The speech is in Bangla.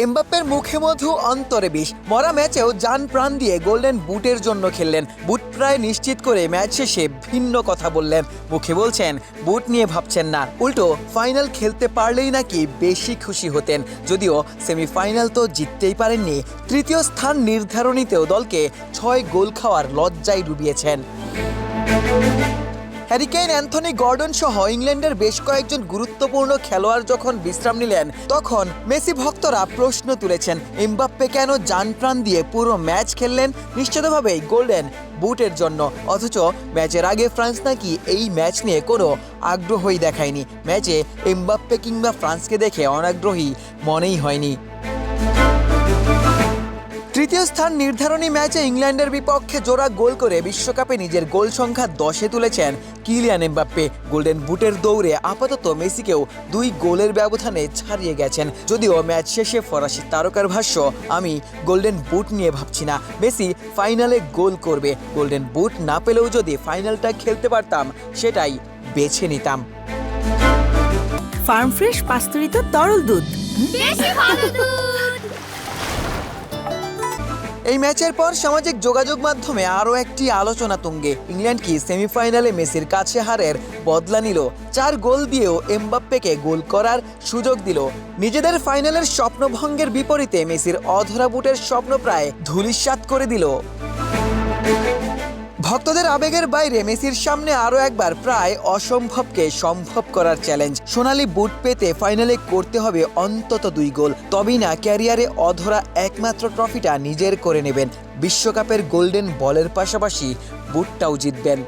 এমবাপ্পের মুখে মধু অন্তরে বিষ। মরা ম্যাচেও জান প্রাণ দিয়ে গোল্ডেন বুটের জন্য খেললেন। বুট প্রায় নিশ্চিত করে ম্যাচ শেষে ভিন্ন কথা বললেন। মুখে বলছেন বুট নিয়ে ভাবছেন না, উল্টো ফাইনাল খেলতে পারলেই নাকি বেশি খুশি হতেন। যদিও সেমিফাইনাল তো জিততেই পারেননি, তৃতীয় স্থান নির্ধারণীতেও দলকে 6 গোল খাওয়ার লজ্জায় ডুবিয়েছেন। হ্যারি কেইন, অ্যান্থনি গর্ডন সহ ইংল্যান্ডের বেশ কয়েকজন গুরুত্বপূর্ণ খেলোয়াড় যখন বিশ্রাম নিলেন, তখন মেসি ভক্তরা প্রশ্ন তুলেছেন এমবাপ্পে কেন জান প্রাণ দিয়ে পুরো ম্যাচ খেললেন, নিশ্চিতভাবেই গোল্ডেন বুটের জন্য। অথচ ম্যাচের আগে ফ্রান্স নাকি এই ম্যাচ নিয়ে কোনো আগ্রহই দেখায়নি। ম্যাচে এমবাপ্পে কিংবা ফ্রান্সকে দেখে অনাগ্রহী মনেই হয়নি। তৃতীয় স্থান নির্ধারণী ম্যাচে ইংল্যান্ডের বিপক্ষে জোড়া গোল করে বিশ্বকাপে নিজের গোল সংখ্যা 10-এ তুলেছেন কিলিয়ান এমবাপ্পে। গোল্ডেন বুটের দৌড়ে আপাতত মেসিকেও 2 গোলের ব্যবধানে ছাড়িয়ে গেছেন। যদিও ম্যাচ শেষে ফরাসি তারকার ভাষ্য, আমি গোল্ডেন বুট নিয়ে ভাবছি না, মেসি ফাইনালে গোল করবে। গোল্ডেন বুট না পেলেও যদি ফাইনালটা খেলতে পারতাম সেটাই বেছে নিতাম। ফার্ম ফ্রেশ পাস্তুরিত তরল দুধ, বেশি ভালো দুধ। এই ম্যাচের পর সামাজিক যোগাযোগ মাধ্যমে আরও একটি আলোচনা তুঙ্গে। ইংল্যান্ড কি সেমিফাইনালে মেসির কাছে হারের বদলা নিল? 4 গোল দিয়েও এমবাপ্পেকে গোল করার সুযোগ দিল। নিজেদের ফাইনালের স্বপ্নভঙ্গের বিপরীতে মেসির অধরা বুটের স্বপ্ন প্রায় ধূলিসাৎ করে দিল। ভক্তদের আবেগের বাইরে মেসির সামনে আরও একবার প্রায় অসম্ভবকে সম্ভব করার চ্যালেঞ্জ। সোনালি বুট পেতে ফাইনালে করতে হবে অন্তত 2 গোল, তবেই না ক্যারিয়ারে অধরা একমাত্র ট্রফিটা নিজের করে নেবেন। বিশ্বকাপের গোল্ডেন বলের পাশাপাশি বুটটাও জিতবেন।